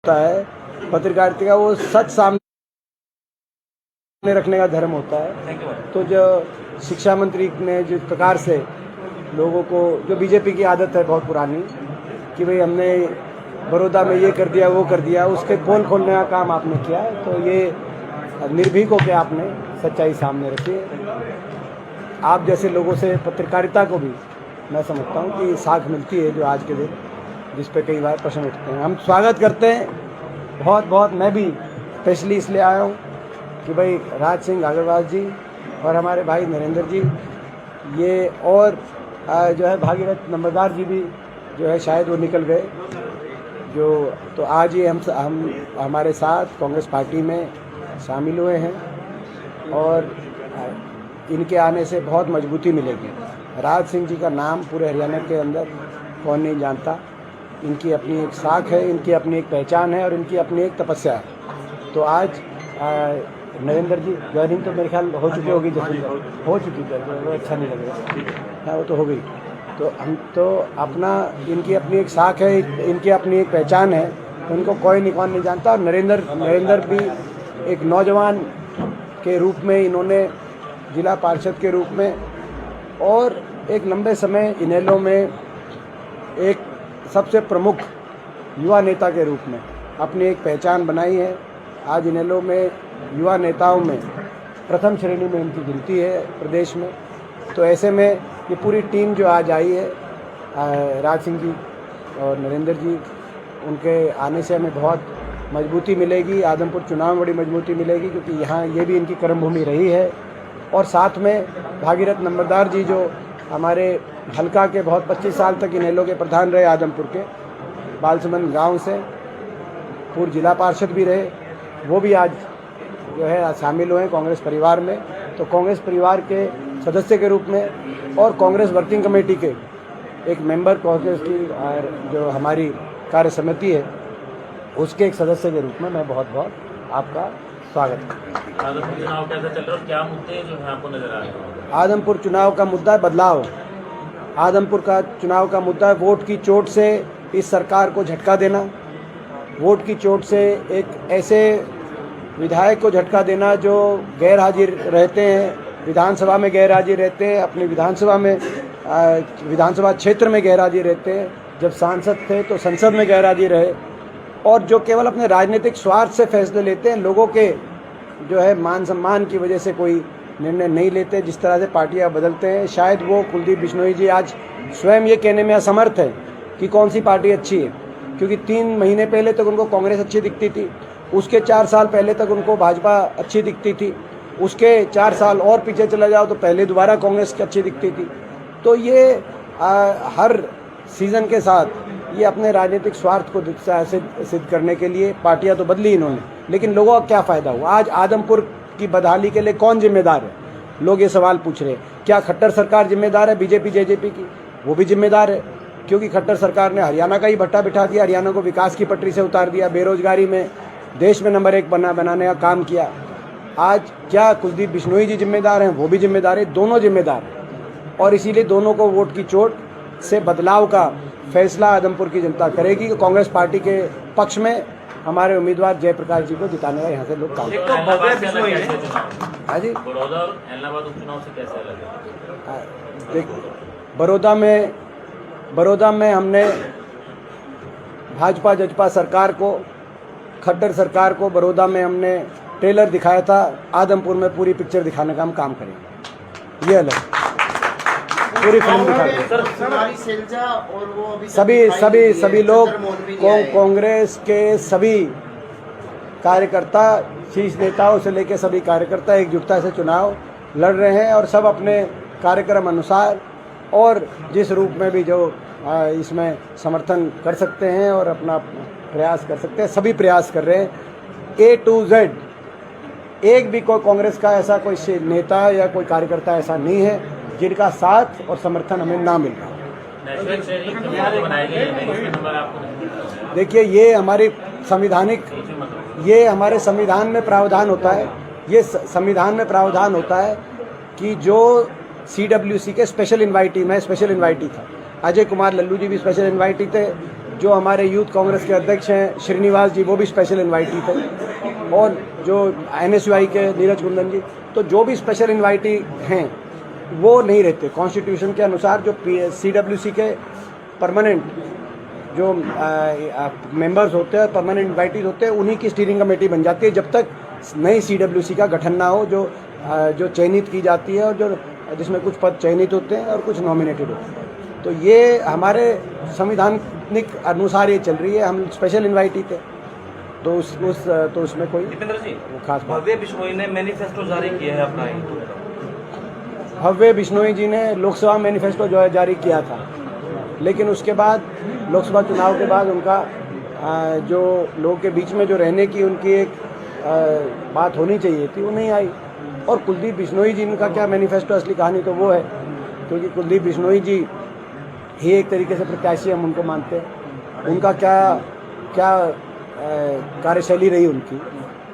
होता है पत्रकारिता का, वो सच सामने रखने का धर्म होता है। तो जो शिक्षा मंत्री ने जिस प्रकार से लोगों को, जो बीजेपी की आदत है बहुत पुरानी कि भाई हमने बड़ौदा में ये कर दिया वो कर दिया, उसके पोल खोलने का काम आपने किया है। तो ये निर्भीक होकर आपने सच्चाई सामने रखी है। आप जैसे लोगों से पत्रकारिता को भी मैं समझता हूँ कि साख मिलती है, जो आज के दिन जिस पे कई बार प्रश्न उठते हैं। हम स्वागत करते हैं बहुत बहुत। मैं भी स्पेशली इसलिए आया हूँ कि भाई राज सिंह अग्रवाल जी और हमारे भाई नरेंद्र जी ये, और जो है भागीरथ नंबरदार जी भी जो है शायद वो निकल गए, जो तो आज ये हम हमारे साथ कांग्रेस पार्टी में शामिल हुए हैं और इनके आने से बहुत मजबूती मिलेगी। राज सिंह जी का नाम पूरे हरियाणा के अंदर कौन नहीं जानता। इनकी अपनी एक साख है, इनकी अपनी एक पहचान है और इनकी अपनी एक तपस्या है। तो आज नरेंद्र जी ज्वाइनिंग तो मेरे ख्याल हो चुकी होगी, जैसे हो चुकी है, वो अच्छा नहीं लग रहा। हाँ, वो तो हो गई। तो हम तो अपना, इनकी अपनी एक साख है, इनकी अपनी एक पहचान है, तो इनको कोई नहीं कौन नहीं जानता। और नरेंद्र भी एक नौजवान के रूप में, इन्होंने जिला पार्षद के रूप में और एक लंबे समय इनेलो में एक सबसे प्रमुख युवा नेता के रूप में अपनी एक पहचान बनाई है। आज इनेलो में युवा नेताओं में प्रथम श्रेणी में इनकी गिनती है प्रदेश में। तो ऐसे में ये पूरी टीम जो आज आई है, राज सिंह जी और नरेंद्र जी, उनके आने से हमें बहुत मजबूती मिलेगी। आदमपुर चुनाव में बड़ी मजबूती मिलेगी क्योंकि यहाँ ये भी इनकी कर्मभूमि रही है। और साथ में भागीरथ नंबरदार जी जो हमारे हल्का के बहुत 25 साल तक इनेलो के प्रधान रहे, आदमपुर के बालसमंद गांव से पूर्व जिला पार्षद भी रहे, वो भी आज जो है शामिल हुए कांग्रेस परिवार में। तो कांग्रेस परिवार के सदस्य के रूप में और कांग्रेस वर्किंग कमेटी के एक मेंबर, कांग्रेस की जो हमारी कार्य समिति है उसके एक सदस्य के रूप में मैं बहुत बहुत आपका स्वागत करता हूँ। आदमपुर चुनाव कैसा चल रहा है और क्या मुद्दे जो है आपको नजर आ रहे हैं? आदमपुर चुनाव का मुद्दा है बदलाव। आदमपुर का चुनाव का मुद्दा है वोट की चोट से इस सरकार को झटका देना। वोट की चोट से एक ऐसे विधायक को झटका देना जो गैर हाजिर रहते हैं, विधानसभा में गैर हाजिर रहते हैं, अपनी विधानसभा क्षेत्र में गैर हाजिर रहते हैं, जब सांसद थे तो संसद में गैर हाजिर रहे, और जो केवल अपने राजनीतिक स्वार्थ से फैसले लेते हैं, लोगों के जो है मान सम्मान की वजह से कोई निर्णय नहीं लेते। जिस तरह से पार्टियां बदलते हैं, शायद वो कुलदीप बिश्नोई जी आज स्वयं ये कहने में असमर्थ है कि कौन सी पार्टी अच्छी है, क्योंकि 3 महीने पहले तक उनको कांग्रेस अच्छी दिखती थी, उसके 4 साल पहले तक उनको भाजपा अच्छी दिखती थी, उसके 4 साल और पीछे चला जाओ तो पहले दोबारा कांग्रेस की अच्छी दिखती थी। तो ये हर सीज़न के साथ ये अपने राजनीतिक स्वार्थ को सिद्ध करने के लिए पार्टियां तो बदली इन्होंने, लेकिन लोगों का क्या फ़ायदा हुआ? आज आदमपुर की बदहाली के लिए कौन जिम्मेदार है? लोग ये सवाल पूछ रहे हैं। क्या खट्टर सरकार जिम्मेदार है? बीजेपी जेजेपी की वो भी जिम्मेदार है, क्योंकि खट्टर सरकार ने हरियाणा का ही भट्टा बिठा दिया, हरियाणा को विकास की पटरी से उतार दिया, बेरोजगारी में देश में नंबर 1 बनाने का काम किया। आज क्या कुलदीप बिश्नोई जी जिम्मेदार हैं? वो भी जिम्मेदार है, दोनों जिम्मेदार हैं। और इसीलिए दोनों को वोट की चोट से बदलाव का फैसला आदमपुर की जनता करेगी। कांग्रेस पार्टी के पक्ष में हमारे उम्मीदवार जयप्रकाश जी को जिताने का यहाँ से लोग काम करेंगे। हाँ जी, बड़ौदा और इलाहाबाद उपचुनाव से कैसे अलग है? देख, बड़ौदा में हमने भाजपा जजपा सरकार को, खट्टर सरकार को बड़ौदा में हमने ट्रेलर दिखाया था। आदमपुर में पूरी पिक्चर दिखाने का हम काम करेंगे। ये अलग पूरी फिल्म दिखाएंगे। सभी लोग कांग्रेस के सभी कार्यकर्ता, शीर्ष नेताओं से लेकर सभी कार्यकर्ता एकजुटता से चुनाव लड़ रहे हैं और सब अपने कार्यक्रम अनुसार और जिस रूप में भी जो इसमें समर्थन कर सकते हैं और अपना प्रयास कर सकते हैं, सभी प्रयास कर रहे हैं। A to Z एक भी कोई कांग्रेस का ऐसा कोई नेता या कोई कार्यकर्ता ऐसा नहीं है जिनका साथ और समर्थन हमें ना मिल रहा। देखिए, ये हमारे संविधान में प्रावधान होता है, ये संविधान में प्रावधान होता है कि जो CWC के स्पेशल इन्वाइटी, मैं स्पेशल इन्वाइटी था, अजय कुमार लल्लू जी भी स्पेशल इन्वाइटी थे, जो हमारे यूथ कांग्रेस के अध्यक्ष हैं श्रीनिवास जी, वो भी स्पेशल इन्वाइटी थे, और जो NSUI के नीरज कुंदन जी, तो जो भी स्पेशल इन्वाइटी हैं वो नहीं रहते। कॉन्स्टिट्यूशन के अनुसार जो CWC के परमानेंट जो मेंबर्स होते हैं, परमानेंट इन्वाइटीज होते हैं, उन्हीं की स्टीयरिंग कमेटी बन जाती है जब तक नई CWC का गठन ना हो, जो चयनित की जाती है, और जिसमें कुछ पद चयनित होते हैं और कुछ नॉमिनेटेड होते हैं। तो ये हमारे संविधानिक अनुसार ये चल रही है। हम स्पेशल इन्वाइटी थे, तो उसमें कोई दीपेंद्र जी, खास बात। भव्य बिश्नोई ने मैनिफेस्टो जारी किया है अपना हिंदू का। भव्य बिश्नोई जी ने लोकसभा मैनिफेस्टो जो है जारी किया था, लेकिन उसके बाद लोकसभा चुनाव के बाद उनका जो लोगों के बीच में जो रहने की उनकी एक बात होनी चाहिए थी, वो नहीं आई। और कुलदीप बिश्नोई जी का क्या मैनिफेस्टो, असली कहानी तो वो है, क्योंकि कुलदीप बिश्नोई जी ही एक तरीके से प्रत्याशी हम उनको मानते हैं। उनका क्या कार्यशैली रही उनकी,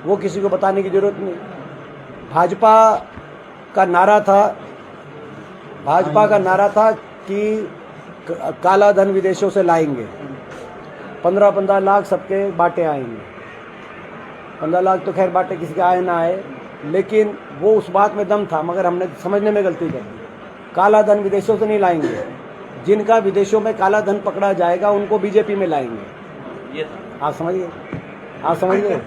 वो किसी को बताने की जरूरत नहीं। भाजपा का नारा था कि काला धन विदेशों से लाएंगे, 15-15 लाख सबके बाटे आएंगे। 15 लाख तो खैर बाटे किसी के आए ना आए, लेकिन वो उस बात में दम था, मगर हमने समझने में गलती कर दी। काला धन विदेशों से नहीं लाएंगे, जिनका विदेशों में काला धन पकड़ा जाएगा उनको बीजेपी में लाएंगे। ये आप समझ गए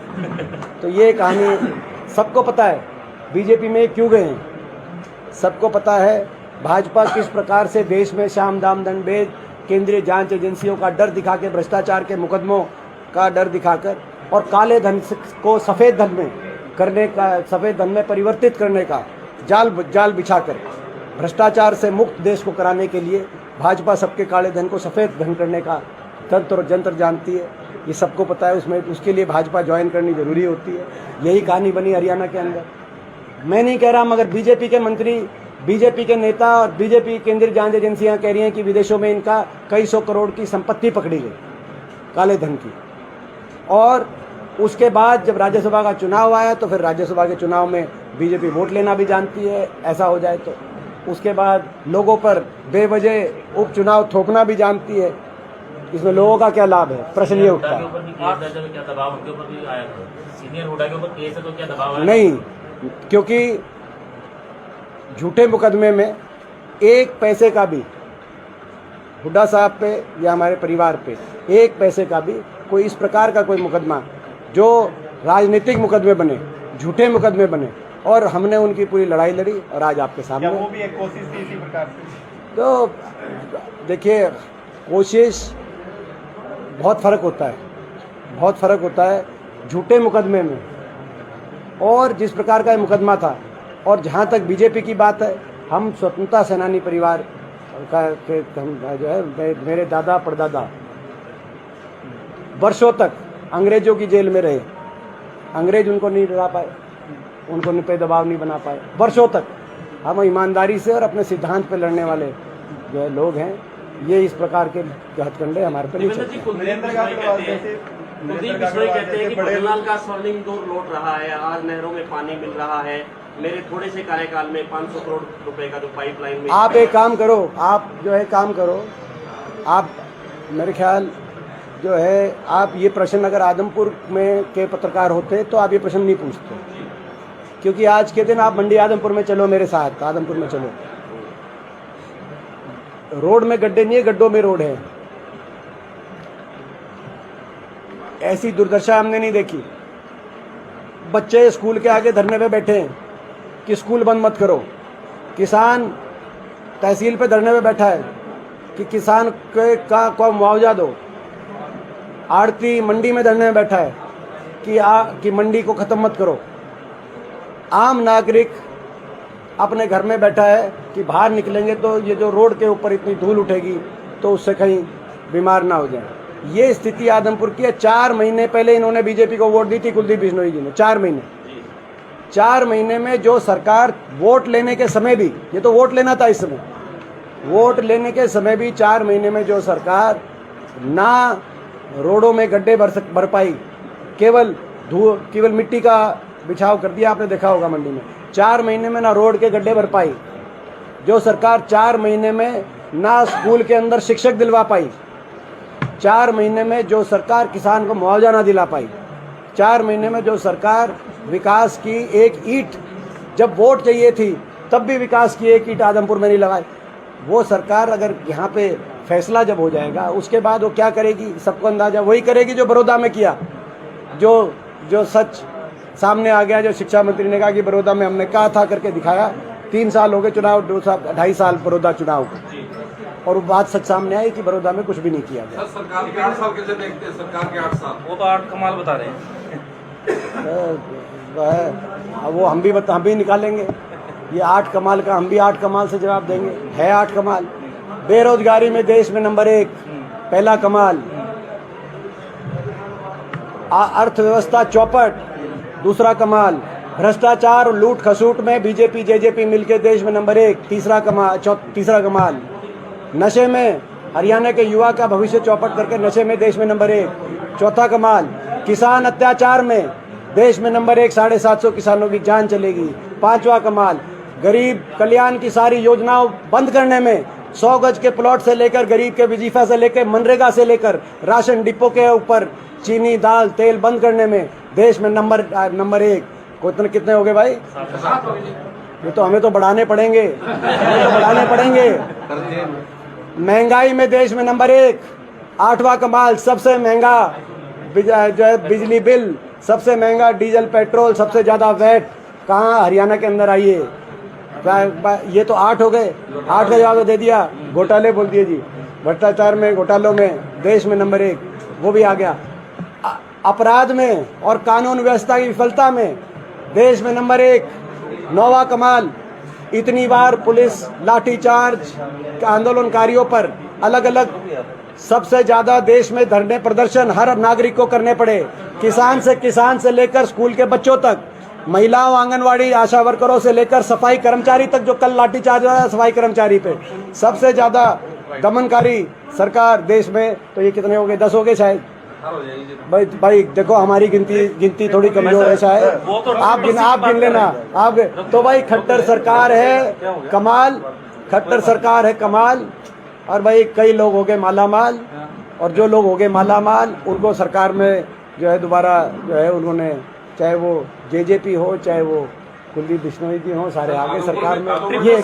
तो ये कहानी सबको पता है, बीजेपी में क्यों गए हैं सबको पता है। भाजपा किस प्रकार से देश में साम दाम दंड भेद, केंद्रीय जांच एजेंसियों का डर दिखा के, भ्रष्टाचार के मुकदमों का डर दिखाकर और काले धन को सफ़ेद धन में करने का, सफ़ेद धन में परिवर्तित करने का जाल बिछाकर भ्रष्टाचार से मुक्त देश को कराने के लिए भाजपा सबके काले धन को सफ़ेद धन करने का तंत्र और जंत्र जानती है। ये सबको पता है। उसके लिए भाजपा ज्वाइन करनी जरूरी होती है। यही कहानी बनी हरियाणा के अंदर। मैं नहीं कह रहा, मगर बीजेपी के मंत्री, बीजेपी के नेता और बीजेपी केंद्रीय जांच एजेंसियां कह रही हैं कि विदेशों में इनका कई सौ करोड़ की संपत्ति पकड़ी गई काले धन की। और उसके बाद जब राज्यसभा का चुनाव आया तो फिर राज्यसभा के चुनाव में बीजेपी वोट लेना भी जानती है, ऐसा हो जाए तो। उसके बाद लोगों पर बेवजह उपचुनाव थोपना भी जानती है। इसमें लोगों का क्या लाभ है, प्रश्न ये उठता है। सीनियर हुड्डा के ऊपर केस है तो क्या दबाव है? नहीं, क्योंकि झूठे मुकदमे में एक पैसे का भी हुड्डा साहब पे या हमारे परिवार पे एक पैसे का भी कोई इस प्रकार का कोई मुकदमा जो राजनीतिक मुकदमे बने, झूठे मुकदमे बने, और हमने उनकी पूरी लड़ाई लड़ी और आज आपके सामने। वो भी एक कोशिश थी इसी प्रकार से। तो देखिए, कोशिश बहुत फ़र्क होता है, बहुत फ़र्क होता है झूठे मुकदमे में और जिस प्रकार का ये मुकदमा था। और जहाँ तक बीजेपी की बात है, हम स्वतंत्रता सेनानी परिवार का जो है, मेरे दादा परदादा वर्षों तक अंग्रेजों की जेल में रहे। अंग्रेज उनको नहीं डरा पाए, उनको पे दबाव नहीं बना पाए वर्षों तक। हम ईमानदारी से और अपने सिद्धांत पे लड़ने वाले जो है लोग हैं। ये इस प्रकार के हथकंडे हमारे पर नहीं चलते। कुलदीप बिश्नोई कहते हैं कि पटेलाल का स्वर्णिम दौर लौट रहा है, आज नहरों में पानी मिल रहा है, मेरे थोड़े से कार्यकाल में 500 करोड़ रुपए का जो पाइपलाइन में। आप एक काम करो, आप जो है काम करो, आप मेरे ख्याल जो है, आप ये प्रश्न अगर आदमपुर में के पत्रकार होते तो आप ये प्रश्न नहीं पूछते, क्योंकि आज के दिन आप मंडी आदमपुर में चलो, मेरे साथ आदमपुर में चलो, रोड में गड्ढे नहीं है, गड्ढों में रोड है। ऐसी दुर्दशा हमने नहीं देखी। बच्चे स्कूल के आगे धरने पे बैठे हैं कि स्कूल बंद मत करो। किसान तहसील पे धरने पे बैठा है कि किसान को मुआवजा दो। आड़ती मंडी में धरने में बैठा है कि मंडी को ख़त्म मत करो। आम नागरिक अपने घर में बैठा है कि बाहर निकलेंगे तो ये जो रोड के ऊपर इतनी धूल उठेगी तो उससे कहीं बीमार ना हो जाए। ये स्थिति आदमपुर की है। 4 महीने पहले इन्होंने बीजेपी को वोट दी थी, कुलदीप बिश्नोई जी ने। 4 महीने में जो सरकार वोट लेने के समय भी, ये तो वोट लेना था इस समय, वोट लेने के समय भी 4 महीने में जो सरकार ना रोडों में गड्ढे भर पाई, केवल मिट्टी का बिछाव कर दिया। आपने देखा होगा मंडी में 4 महीने में ना रोड के गड्ढे भर पाई। जो सरकार 4 महीने में ना स्कूल के अंदर शिक्षक दिलवा पाई, 4 महीने में जो सरकार किसान को मुआवजा ना दिला पाई, 4 महीने में जो सरकार विकास की एक ईंट, जब वोट चाहिए थी तब भी विकास की एक ईंट आदमपुर में नहीं लगाई, वो सरकार अगर यहाँ पे फैसला जब हो जाएगा उसके बाद वो क्या करेगी, सबको अंदाजा वही करेगी जो बड़ौदा में किया। जो सच सामने आ गया, जो शिक्षा मंत्री ने कहा कि बड़ौदा में हमने कहा था करके दिखाया। 3 साल हो गए चुनाव, 2.5 साल बड़ौदा चुनाव को, और वो बात सच सामने आई कि बड़ौदा में कुछ भी नहीं किया गया। सरकार के 8 साल कैसे देखते हैं? सरकार के 8 साल, वो तो 8 कमाल बता रहे हैं। वो हम भी निकालेंगे ये 8 कमाल का, हम भी 8 कमाल से जवाब देंगे। है 8 कमाल। बेरोजगारी में देश में नंबर 1, पहला कमाल। अर्थव्यवस्था चौपट, दूसरा कमाल। भ्रष्टाचार और लूट खसूट में बीजेपी जेजेपी मिलकर देश में नंबर 1, तीसरा कमाल। नशे में हरियाणा के युवा का भविष्य चौपट करके नशे में देश में नंबर 1, चौथा कमाल। किसान अत्याचार में देश में नंबर 1, 750 किसानों की जान चलेगी, 5वां कमाल। गरीब कल्याण की सारी योजनाओं बंद करने में 100 गज के प्लॉट से लेकर गरीब के वजीफा से लेकर मनरेगा से लेकर राशन डिपो के ऊपर चीनी दाल तेल बंद करने में देश में नंबर 1। कितने हो गए भाई? ये तो हमें तो बढ़ाने पड़ेंगे, महंगाई में देश में नंबर 1, 8वां कमाल। सबसे महंगा जो है बिजली बिल, सबसे महंगा डीजल पेट्रोल, सबसे ज्यादा वैट कहाँ? हरियाणा के अंदर। आइए, ये तो 8 हो गए, 8 का जवाब दे दिया। घोटाले बोल दिए जी, भ्रष्टाचार में घोटालों में देश में नंबर 1, वो भी आ गया। अपराध में और कानून व्यवस्था की विफलता में देश में नंबर 1, 9वां कमाल। इतनी बार पुलिस लाठीचार्ज आंदोलनकारियों पर अलग अलग, सबसे ज्यादा देश में धरने प्रदर्शन हर नागरिक को करने पड़े, किसान से लेकर स्कूल के बच्चों तक, महिलाओं आंगनवाड़ी आशा वर्करों से लेकर सफाई कर्मचारी तक। जो कल लाठीचार्ज हुआ सफाई कर्मचारी पे, सबसे ज्यादा दमनकारी सरकार देश में। तो ये कितने हो गए? 10 हो गए शायद। भाई देखो, हमारी गिनती थोड़ी कमजोर है शायद। आप गिन लेना आप। तो भाई खट्टर सरकार है कमाल, खट्टर सरकार है कमाल। और भाई कई लोग हो गए मालामाल, और जो लोग हो गए मालामाल उनको सरकार में जो है दोबारा जो है उन्होंने, चाहे वो जेजेपी हो चाहे वो कुलदीप बिश्नोई जी हो, सारे आगे सरकार में। ये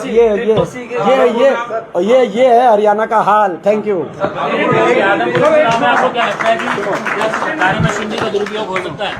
है हरियाणा का हाल। Thank you. आपको क्या लगता है कि सरकारी मशीनरी का दुरुपयोग हो सकता है?